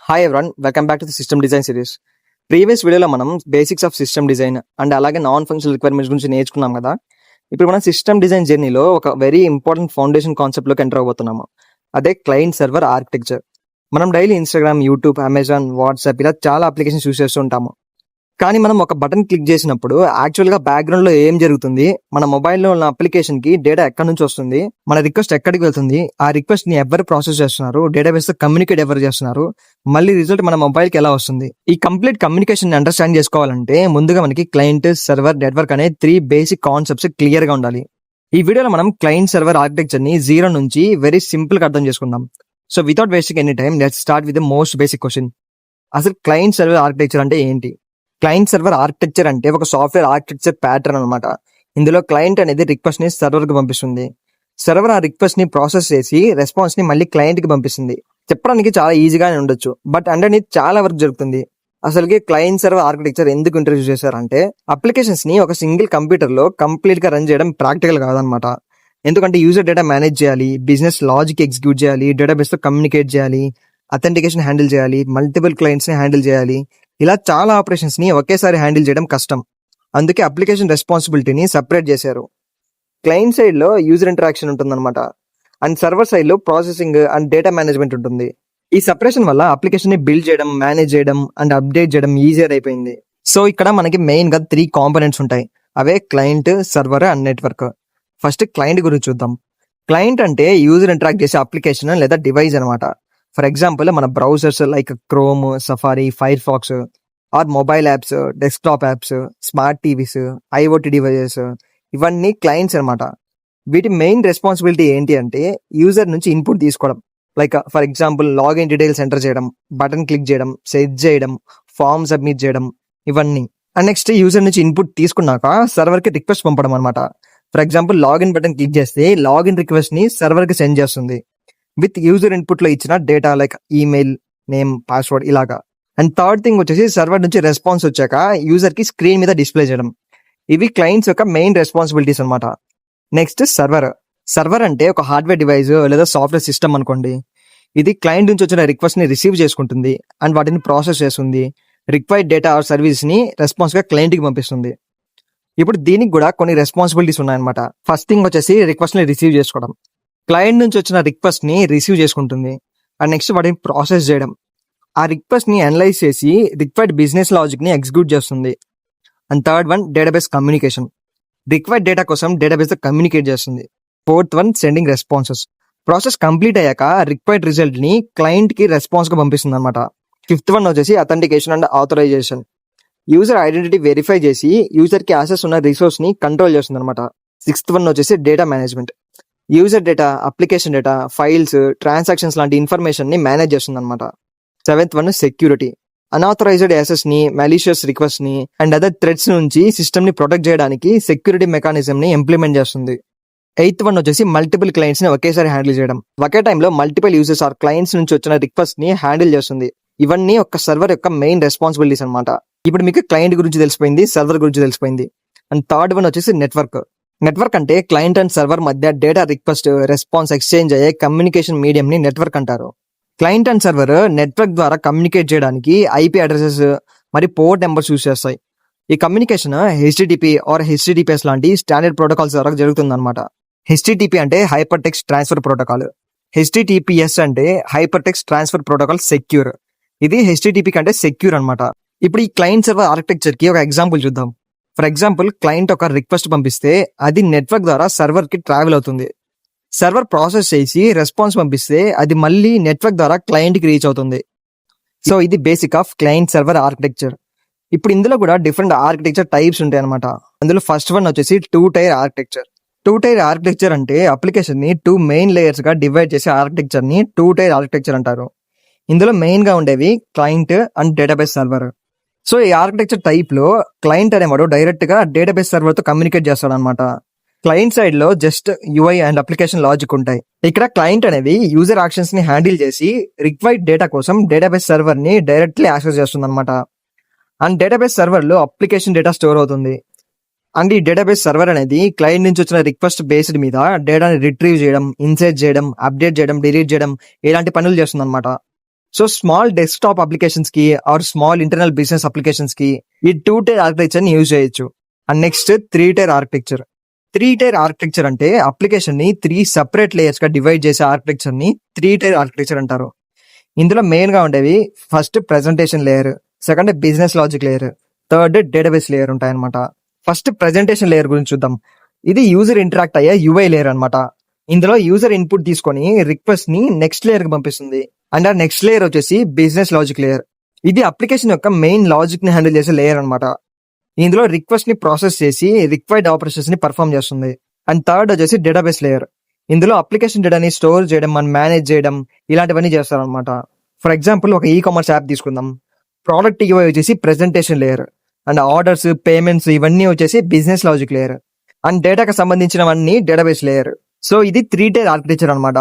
Hi everyone, welcome back to the system design series. Previous వీడియోలో మనం basics of system design and అలాగే non functional requirements గురించి నేర్చుకున్నాం కదా. ఇప్పుడు మనం సిస్టమ్ డిజైన్ జర్నీలో ఒక వెరీ ఇంపార్టెంట్ ఫౌండేషన్ కాన్సెప్ట్లోకి ఎంటర్ అవబోతున్నాము. అదే క్లయింట్ సర్వర్ ఆర్కిటెక్చర్. మనం daily Instagram, YouTube, Amazon, WhatsApp ఇలా చాలా అప్లికేషన్స్ యూస్ చేస్తూ ఉంటాము. కానీ మనం ఒక బటన్ క్లిక్ చేసినప్పుడు యాక్చువల్గా బ్యాక్గ్రౌండ్లో ఏం జరుగుతుంది, మన మొబైల్లో ఉన్న అప్లికేషన్కి డేటా ఎక్కడి నుంచి వస్తుంది, మన రిక్వెస్ట్ ఎక్కడికి వెళ్తుంది, ఆ రిక్వెస్ట్ని ఎవరు ప్రాసెస్ చేస్తున్నారు, డేటాబేస్తో కమ్యూనికేట్ ఎవరు చేస్తున్నారు, మళ్ళీ రిజల్ట్ మన మొబైల్కి ఎలా వస్తుంది, ఈ కంప్లీట్ కమ్యూనికేషన్ అండర్స్టాండ్ చేసుకోవాలంటే ముందుగా మనకి క్లయింట్, సర్వర్, నెట్వర్క్ అనే 3 బేసిక్ కాన్సెప్ట్స్ క్లియర్గా ఉండాలి. ఈ వీడియోలో మనం క్లయింట్ సర్వర్ ఆర్కిటెక్చర్ని 0 నుంచి వెరీ సింపుల్గా అర్థం చేసుకుందాం. So without wasting any time let's start with the most basic question. అసలు క్లయింట్ సర్వర్ ఆర్కిటెక్చర్ అంటే ఏంటి? క్లయింట్ సర్వర్ ఆర్కిటెక్చర్ అంటే ఒక సాఫ్ట్వేర్ ఆర్కిటెక్చర్ ప్యాటర్న్ అనమాట. ఇందులో క్లయింట్ అనేది రిక్వెస్ట్ ని సర్వర్ కి పంపిస్తుంది. సర్వర్ ఆ రిక్వెస్ట్ ని ప్రాసెస్ చేసి రెస్పాన్స్ ని మళ్ళీ క్లయింట్ కి పంపిస్తుంది. చెప్పడానికి చాలా ఈజీగానే ఉండొచ్చు, బట్ అండర్నీత్ చాలా వర్క్ జరుగుతుంది. అసలుకి క్లయింట్ సర్వర్ ఆర్కిటెక్చర్ ఎందుకు ఇంట్రడ్యూస్ చేశారంటే అప్లికేషన్స్ ని ఒక సింగిల్ కంప్యూటర్ లో కంప్లీట్ గా రన్ చేయడం ప్రాక్టికల్ కాదనమాట. ఎందుకంటే యూజర్ డేటా మేనేజ్ చేయాలి, బిజినెస్ లాజిక్ ఎగ్జిక్యూట్ చేయాలి, డేటాబేస్ తో కమ్యూనికేట్ చేయాలి, అథెంటికేషన్ హ్యాండిల్ చేయాలి, మల్టిపుల్ క్లయింట్స్ ని హ్యాండిల్ చేయాలి. ఇలా చాలా ఆపరేషన్స్ ని ఒకేసారి హ్యాండిల్ చేయడం కష్టం. అందుకే అప్లికేషన్ రెస్పాన్సిబిలిటీని సెపరేట్ చేశారు. క్లయింట్ సైడ్ లో యూజర్ ఇంటరాక్షన్ ఉంటుందన్నమాట, అండ్ సర్వర్ సైడ్ లో ప్రాసెసింగ్ అండ్ డేటా మేనేజ్మెంట్ ఉంటుంది. ఈ సెపరేషన్ వల్ల అప్లికేషన్ ని బిల్డ్ చేయడం, మేనేజ్ చేయడం అండ్ అప్డేట్ చేయడం ఈజియర్ అయిపోయింది. సో ఇక్కడ మనకి మెయిన్ గా 3 కాంపోనెంట్స్ ఉంటాయి. అవే client, server and network. First client గురించి చూద్దాం. క్లయింట్ అంటే యూజర్ ఇంటరాక్ట్ చేసే అప్లికేషన్ లేదా డివైస్ అనమాట. ఫర్ ఎగ్జాంపుల్ మన browsers like Chrome, Safari, Firefox, or mobile apps, desktop apps, smart TVs, IoT devices, ఇవన్నీ క్లయింట్స్ అనమాట. వీటి మెయిన్ రెస్పాన్సిబిలిటీ ఏంటి అంటే యూజర్ నుంచి ఇన్పుట్ తీసుకోవడం. Like for example login details enter చేయడం, బటన్ క్లిక్ చేయడం, సెట్ చేయడం, ఫామ్ సబ్మిట్ చేయడం, ఇవన్నీ. అండ్ నెక్స్ట్ యూజర్ నుంచి ఇన్పుట్ తీసుకున్నాక సర్వర్ కి రిక్వెస్ట్ పంపడం అనమాట. For example login button click చేస్తే లాగిన్ రిక్వెస్ట్ ని సర్వర్ కి సెండ్ చేస్తుంది విత్ యూజర్ ఇన్పుట్ లో ఇచ్చిన data like email, name, password ఇలాగా. అండ్ థర్డ్ థింగ్ వచ్చేసి సర్వర్ నుంచి రెస్పాన్స్ వచ్చాక యూజర్ కి స్క్రీన్ మీద డిస్ప్లే చేయడం. ఇవి క్లయింట్స్ యొక్క మెయిన్ రెస్పాన్సిబిలిటీస్ అనమాట. Next server. సర్వర్ అంటే ఒక హార్డ్వేర్ డివైస్ లేదా సాఫ్ట్వేర్ సిస్టమ్ అనుకోండి. ఇది క్లయింట్ నుంచి వచ్చిన రిక్వెస్ట్ ని రిసీవ్ చేసుకుంటుంది అండ్ వాటిని ప్రాసెస్ చేస్తుంది. రిక్వైర్డ్ డేటా ఆర్ సర్వీస్ ని రెస్పాన్స్ గా క్లయింట్ కి పంపిస్తుంది. ఇప్పుడు దీనికి కూడా కొన్ని రెస్పాన్సిబిలిటీస్ ఉన్నాయన్నమాట. ఫస్ట్ థింగ్ వచ్చేసి రిక్వెస్ట్ ని రిసీవ్ చేసుకోవడం. క్లయింట్ నుంచి వచ్చిన రిక్వెస్ట్ ని రిసీవ్ చేసుకుంటుంది అండ్ నెక్స్ట్ వాటిని ప్రాసెస్ చేయడం. ఆ రిక్వెస్ట్ ని అనలైజ్ చేసి రిక్వైర్డ్ బిజినెస్ లాజిక్ ని ఎగ్జిక్యూట్ చేస్తుంది. And third one database communication. Required data కోసం డేటాబేస్ తో కమ్యూనికేట్ చేస్తుంది. Fourth one sending responses. Process complete అయ్యాక రిక్వైర్డ్ రిజల్ట్ ని క్లయింట్ కి రెస్పాన్స్ గా పంపిస్తుంది అనమాట. ఫిఫ్త్ వన్ వచ్చేసి authentication and authorisation. User identity verify చేసి యూజర్ కి యాక్సెస్ ఉన్న రిసోర్స్ ని కంట్రోల్ చేస్తుంది అనమాట. సిక్స్త్ వన్ వచ్చేసి data management. User data, application data, files, transactions లాంటి ఇన్ఫర్మేషన్ ని మేనేజ్ చేస్తుంది అనమాట. Seventh one security. Unauthorised access ని, మాలిషియస్ రిక్వెస్ట్ ని అండ్ అదర్ థ్రెట్స్ నుంచి సిస్టమ్ ని ప్రొటెక్ట్ చేయడానికి సెక్యూరిటీ మెకానిజం ని ఇంప్లిమెంట్ చేస్తుంది. ఎయిత్ వన్ వచ్చేసి మల్టిపుల్ క్లయింట్స్ ని ఒకేసారి హ్యాండిల్ చేయడం. ఒకే టైంలో మల్టిపుల్ యూజర్స్ ఆర్ క్లయింట్స్ నుంచి వచ్చిన రిక్వెస్ట్ ని హ్యాండిల్ చేస్తుంది. ఇవన్నీ ఒక సర్వర్ యొక్క మెయిన్ రెస్పాన్సిబిలిటీస్ అనమాట. ఇప్పుడు మీకు క్లయింట్ గురించి తెలిసిపోయింది, సర్వర్ గురించి తెలిసిపోయింది. అండ్ థర్డ్ వన్ వచ్చేసి నెట్వర్క్. నెట్వర్క్ అంటే క్లయింట్ అండ్ సర్వర్ మధ్య డేటా రిక్వెస్ట్, రెస్పాన్స్ ఎక్స్చేంజ్ అయ్యే కమ్యూనికేషన్ మీడియం ని నెట్వర్క్ అంటారు. క్లయింట్ అండ్ సర్వర్ నెట్వర్క్ ద్వారా కమ్యూనికేట్ చేయడానికి ఐపీ అడ్రసెస్ మరి పోర్ట్ నెంబర్స్ యూస్ చేస్తాయి. ఈ కమ్యూనికేషన్ హెచ్టిటిపి ఆర్ హెచ్టిటిపిఎస్ లాంటి స్టాండర్డ్ ప్రోటోకాల్స్ ద్వారా జరుగుతుంది అనమాట. హెచ్టిటిపి అంటే hyper text transfer protocol. HTTPS అంటే hyper text transfer protocol secure. ఇది హెచ్టిటిపి కంటే సెక్యూర్ అనమాట. ఇప్పుడు ఈ క్లయింట్ సర్వర్ ఆర్కిటెక్చర్ కి ఒక ఎగ్జాంపుల్ చూద్దాం. ఫర్ ఎగ్జాంపుల్ క్లయింట్ ఒక రిక్వెస్ట్ పంపిస్తే అది నెట్వర్క్ ద్వారా సర్వర్ కి ట్రావెల్ అవుతుంది. సర్వర్ ప్రాసెస్ చేసి రెస్పాన్స్ పంపిస్తే అది మళ్ళీ నెట్వర్క్ ద్వారా క్లయింట్ కి రీచ్ అవుతుంది. సో ఇది basic of client server architecture. ఇప్పుడు ఇందులో కూడా డిఫరెంట్ ఆర్కిటెక్చర్ టైప్స్ ఉంటాయి అనమాట. అందులో ఫస్ట్ వన్ వచ్చేసి 2 టైర్ ఆర్కిటెక్చర్. 2 టైర్ ఆర్కిటెక్చర్ అంటే అప్లికేషన్ ని 2 మెయిన్ లేయర్స్ గా డివైడ్ చేసే ఆర్కిటెక్చర్ ని 2 టైర్ ఆర్కిటెక్చర్ అంటారు. ఇందులో మెయిన్ గా ఉండేవి client and database server. So ఈ ఆర్కిటెక్చర్ టైప్ లో క్లయింట్ అనేవాడు డైరెక్ట్ గా డేటాబేస్ సర్వర్ తో కమ్యూనికేట్ చేస్తాడు అనమాట. క్లయింట్ సైడ్ లో just UI and application logic ఉంటాయి. ఇక్కడ క్లయింట్ అనేవి యూజర్ యాక్షన్స్ ని హ్యాండిల్ చేసి రిక్వైర్డ్ డేటా కోసం డేటాబేస్ సర్వర్ ని డైరెక్ట్లీ యాక్సెస్ చేస్తుంది అనమాట. అండ్ డేటాబేస్ సర్వర్ లో అప్లికేషన్ డేటా స్టోర్ అవుతుంది. అండ్ ఈ డేటాబేస్ సర్వర్ అనేది క్లయింట్ నుంచి వచ్చిన రిక్వెస్ట్ బేస్డ్ మీద డేటాని రిట్రీవ్ చేయడం, ఇన్సర్ట్ చేయడం, అప్డేట్ చేయడం, డిలీట్ చేయడం ఇలాంటి పనులు చేస్తుంది అనమాట. సో స్మాల్ డెస్క్టాప్ అప్లికేషన్స్ కి or small internal business applications కి ఈ 2-tier ఆర్కిటెక్చర్ ని యూజ్ చేయొచ్చు. And next 3-tier architecture. 3-tier architecture అంటే అప్లికేషన్ ని 3 సెపరేట్ లేయర్స్ గా డివైడ్ చేసే ఆర్కిటెక్చర్ ని 3-tier ఆర్కిటెక్చర్ అంటారు. ఇందులో మెయిన్ గా ఉండేవి first presentation layer, second business logic layer, third database layer ఉంటాయన్నమాట. ఫస్ట్ ప్రెజెంటేషన్ లేయర్ గురించి చూద్దాం. ఇది యూజర్ ఇంటరాక్ట్ అయ్యే యూఐ లేయర్ అన్నమాట. ఇందులో యూజర్ ఇన్పుట్ తీసుకొని రిక్వెస్ట్ ని నెక్స్ట్ లేయర్ కి పంపిస్తుంది. అండ్ ఆ నెక్స్ట్ లేయర్ వచ్చేసి బిజినెస్ లాజిక్ లేయర్. ఇది అప్లికేషన్ యొక్క మెయిన్ లాజిక్ ని హ్యాండిల్ చేసే లేయర్ అన్నమాట. ఇందులో రిక్వెస్ట్ ని ప్రాసెస్ చేసి రిక్వైర్డ్ ఆపరేషన్స్ ని పర్ఫామ్ చేస్తుంది. అండ్ థర్డ్ వచ్చేసి డేటాబేస్ లేయర్. ఇందులో అప్లికేషన్ డేటాని స్టోర్ చేయడం అండ్ మేనేజ్ చేయడం ఇలాంటివన్నీ చేస్తారనమాట. ఫర్ ఎగ్జాంపుల్ ఒక ఈ కామర్స్ యాప్ తీసుకుందాం. ప్రోడక్ట్ యూఐ వచ్చేసి presentation layer, and orders, payments ఇవన్నీ వచ్చేసి బిజినెస్ లాజిక్ లేయర్, అండ్ డేటాకి సంబంధించినవన్నీ డేటాబేస్ లేయర్. సో ఇది 3-tier ఆర్కిటెక్చర్ అనమాట.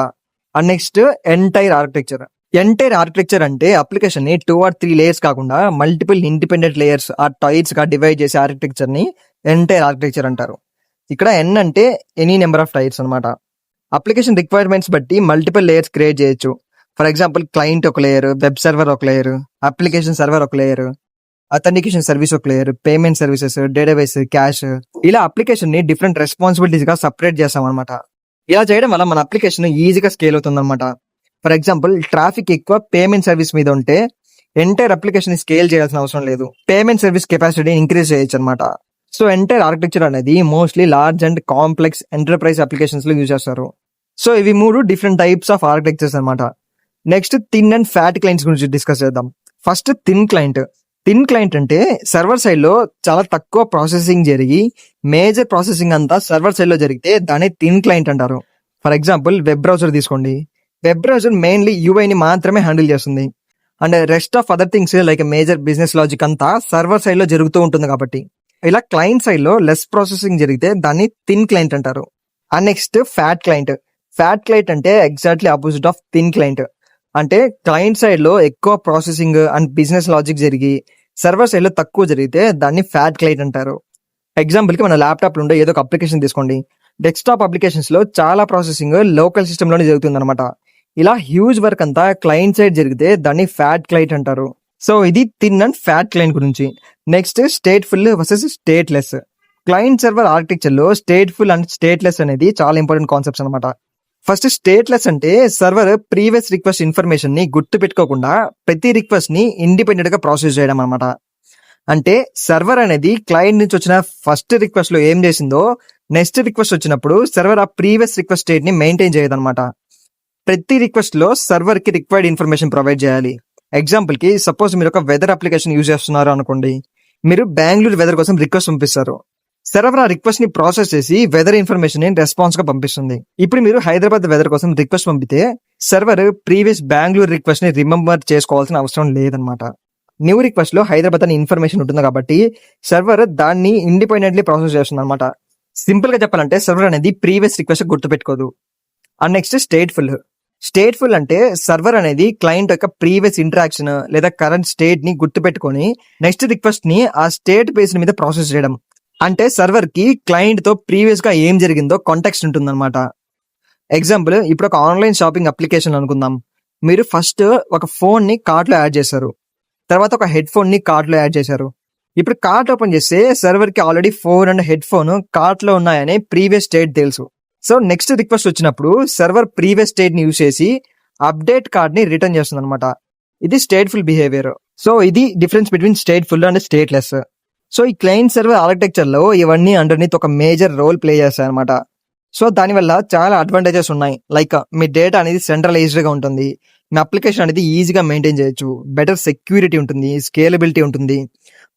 And next n-tier architecture. N-tier architecture అంటే అప్లికేషన్ ని 2 or 3 లేయర్స్ కాకుండా మల్టిపుల్ ఇండిపెండెంట్ లేయర్స్ ఆ టైర్స్ గా డివైడ్ చేసే ఆర్కిటెక్చర్ ని ఎంటైర్ ఆర్కిటెక్చర్ అంటారు. ఇక్కడ ఎన్ అంటే ఎనీ నెంబర్ ఆఫ్ టైర్స్ అనమాట. అప్లికేషన్ రిక్వైర్మెంట్స్ బట్టి మల్టిపుల్ లేయర్స్ క్రియేట్ చేయొచ్చు. ఫర్ ఎగ్జాంపుల్ క్లయింట్ ఒక లేయర్, వెబ్ సర్వర్ ఒక లేయర్, అప్లికేషన్ సర్వర్ ఒక లేయర్, అథెంటికేషన్ సర్వీస్ ఒక layer, payment services, database, cash, ఇలా అప్లికేషన్ ని డిఫరెంట్ రెస్పాన్సిబిలిటీస్ గా సపరేట్ చేస్తాం అనమాట. ఇలా చేయడం వల్ల మన అప్లికేషన్ ఈజీగా స్కేల్ అవుతుంది అనమాట. ఫర్ ఎగ్జాంపుల్ ట్రాఫిక్ ఎక్కువ పేమెంట్ సర్వీస్ మీద ఉంటే ఎంటైర్ అప్లికేషన్ స్కేల్ చేయాల్సిన అవసరం లేదు. పేమెంట్ సర్వీస్ కెపాసిటీ ఇంక్రీజ్ చేయొచ్చు అనమాట. సో ఎంటైర్ ఆర్కిటెక్చర్ అనేది mostly large and complex enterprise applications లో యూజ్ చేస్తారు. సో ఇవి 3 డిఫరెంట్ టైప్స్ ఆఫ్ ఆర్కిటెక్చర్స్ అనమాట. Next thin and fat clients గురించి డిస్కస్ చేద్దాం. First thin client. Thin client అంటే సర్వర్ సైడ్ లో చాలా తక్కువ ప్రాసెసింగ్ జరిగి మేజర్ ప్రాసెసింగ్ అంతా సర్వర్ సైడ్ లో జరిగితే దాన్ని థిన్ క్లయింట్ అంటారు. ఫర్ ఎగ్జాంపుల్ వెబ్ బ్రౌజర్ తీసుకోండి. వెబ్ బ్రౌజర్ మెయిన్లీ యూఐ ని మాత్రమే హ్యాండిల్ చేస్తుంది. And rest of other things like major business logic అంతా సర్వర్ సైడ్ లో జరుగుతూ ఉంటుంది కాబట్టి ఇలా క్లయింట్ సైడ్ లో లెస్ ప్రాసెసింగ్ జరిగితే దాన్ని థిన్ క్లయింట్ అంటారు. And next fat client. Fat client అంటే exactly opposite of thin client. అంటే క్లయింట్ సైడ్ లో ఎక్కువ ప్రాసెసింగ్ అండ్ బిజినెస్ లాజిక్ జరిగి సర్వర్ సైడ్ లో తక్కువ జరిగితే దాన్ని ఫ్యాట్ క్లయింట్ అంటారు. ఎగ్జాంపుల్ కి మన ల్యాప్టాప్ లో ఉండే ఏదో ఒక అప్లికేషన్ తీసుకోండి. డెస్క్టాప్ అప్లికేషన్స్ లో చాలా ప్రాసెసింగ్ లోకల్ సిస్టమ్ లోనే జరుగుతుంది అనమాట. ఇలా హ్యూజ్ వర్క్ అంతా క్లయింట్ సైడ్ జరిగితే దాన్ని ఫ్యాట్ క్లయింట్ అంటారు. సో ఇది థిన్ అండ్ ఫ్యాట్ క్లయింట్ గురించి. Next stateful versus stateless. Client server architecture లో స్టేట్ఫుల్ అండ్ స్టేట్లెస్ అనేది చాలా ఇంపార్టెంట్ కాన్సెప్ట్స్ అనమాట. ఫస్ట్ స్టేట్లెస్ అంటే సర్వర్ ప్రీవియస్ రిక్వెస్ట్ ఇన్ఫర్మేషన్ ని గుర్తు పెట్టుకోకుండా ప్రతి రిక్వెస్ట్ ని ఇండిపెండెంట్ గా ప్రాసెస్ చేయడం అనమాట. అంటే సర్వర్ అనేది క్లయింట్ నుంచి వచ్చిన ఫస్ట్ రిక్వెస్ట్ లో ఏం చేసిందో నెక్స్ట్ రిక్వెస్ట్ వచ్చినప్పుడు సర్వర్ ఆ ప్రీవియస్ రిక్వెస్ట్ స్టేట్ ని మెయింటైన్ చేయదన్నమాట. ప్రతి రిక్వెస్ట్ లో సర్వర్ కి రిక్వైర్డ్ ఇన్ఫర్మేషన్ ప్రొవైడ్ చేయాలి. ఎగ్జాంపుల్ కి సపోజ్ మీరు ఒక వెదర్ అప్లికేషన్ యూజ్ చేస్తున్నారు అనుకోండి. మీరు బెంగళూరు వెదర్ కోసం రిక్వెస్ట్ పంపిస్తారు. సర్వర్ ఆ రిక్వెస్ట్ ని ప్రాసెస్ చేసి వెదర్ ఇన్ఫర్మేషన్ ని రెస్పాన్స్ గా పంపిస్తుంది. ఇప్పుడు మీరు హైదరాబాద్ వెదర్ కోసం రిక్వెస్ట్ పంపితే సర్వర్ ప్రీవియస్ బెంగళూరు రిక్వెస్ట్ ని రిమెంబర్ చేసుకోవాల్సిన అవసరం లేదనమాట. న్యూ రిక్వెస్ట్ లో హైదరాబాద్ అని ఇన్ఫర్మేషన్ ఉంటుంది కాబట్టి సర్వర్ దాన్ని ఇండిపెండెంట్లీ ప్రాసెస్ చేస్తుంది అనమాట. సింపుల్ గా చెప్పాలంటే సర్వర్ అనేది ప్రీవియస్ రిక్వెస్ట్ గుర్తుపెట్టుకోదు. And next stateful. స్టేట్ఫుల్ అంటే సర్వర్ అనేది క్లయింట్ యొక్క ప్రీవియస్ ఇంటరాక్షన్ లేదా కరెంట్ స్టేట్ ని గుర్తుపెట్టుకొని నెక్స్ట్ రిక్వెస్ట్ ని ఆ స్టేట్ బేస్ మీద ప్రాసెస్ చేయడం. అంటే సర్వర్ కి క్లయింట్ తో ప్రీవియస్ గా ఏం జరిగిందో కాంటాక్ట్స్ ఉంటుంది అనమాట. ఎగ్జాంపుల్ ఇప్పుడు ఒక ఆన్లైన్ షాపింగ్ అప్లికేషన్ అనుకుందాం. మీరు ఫస్ట్ ఒక ఫోన్ ని కార్ట్ లో యాడ్ చేశారు, తర్వాత ఒక హెడ్ ఫోన్ ని కార్ట్ లో యాడ్ చేశారు. ఇప్పుడు కార్ట్ ఓపెన్ చేస్తే సర్వర్ కి already phone and head phone cart లో ఉన్నాయని ప్రీవియస్ స్టేట్ తెలుసు. సో నెక్స్ట్ రిక్వెస్ట్ వచ్చినప్పుడు సర్వర్ ప్రీవియస్ స్టేట్ ని యూజ్ చేసి అప్డేట్ కార్డ్ ని రిటర్న్ చేస్తుంది అనమాట. ఇది స్టేట్ఫుల్ బిహేవియర్. సో ఇది difference between stateful and stateless. So ఈ క్లయింట్ సర్వర్ ఆర్కిటెక్చర్ లో ఇవన్నీ అండర్నీత్ ఒక మేజర్ రోల్ ప్లే చేస్తాయి అనమాట. సో దానివల్ల చాలా అడ్వాంటేజెస్ ఉన్నాయి. లైక్ మీ డేటా అనేది సెంట్రలైజ్డ్ గా ఉంటుంది, మీ అప్లికేషన్ అనేది ఈజీగా మెయింటైన్ చేయొచ్చు, బెటర్ సెక్యూరిటీ ఉంటుంది, స్కేలబిలిటీ ఉంటుంది,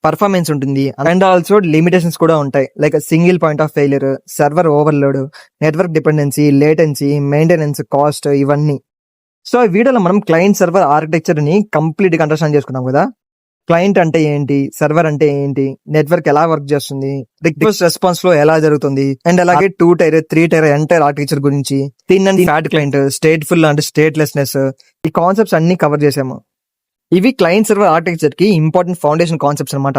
పర్ఫార్మెన్స్ ఉంటుంది, అండ్ ఆల్సో లిమిటేషన్స్ కూడా ఉంటాయి. Like single point of failure, server overload, network dependency, latency, maintenance cost ఇవన్నీ. సో ఈ వీడియోలో మనం క్లయింట్ సర్వర్ ఆర్కిటెక్చర్ ని కంప్లీట్ గా అండర్స్టాండ్ చేసుకున్నాం కదా. క్లయింట్ అంటే ఏంటి, సర్వర్ అంటే ఏంటి, నెట్వర్క్ ఎలా వర్క్ చేస్తుంది, రిక్వెస్ట్ రెస్పాన్స్ ఫ్లో ఎలా జరుగుతుంది, అండ్ అలాగే 2-tier 3-tier ఎంటైర్ ఆర్కిటెక్చర్ గురించి, thin and fat client, stateful and statelessness, ఈ కాన్సెప్ట్స్ అన్ని కవర్ చేసాము. ఇవి క్లయింట్ సర్వర్ ఆర్కిటెక్చర్ కి ఇంపార్టెంట్ ఫౌండేషన్ కాన్సెప్ట్స్ అనమాట.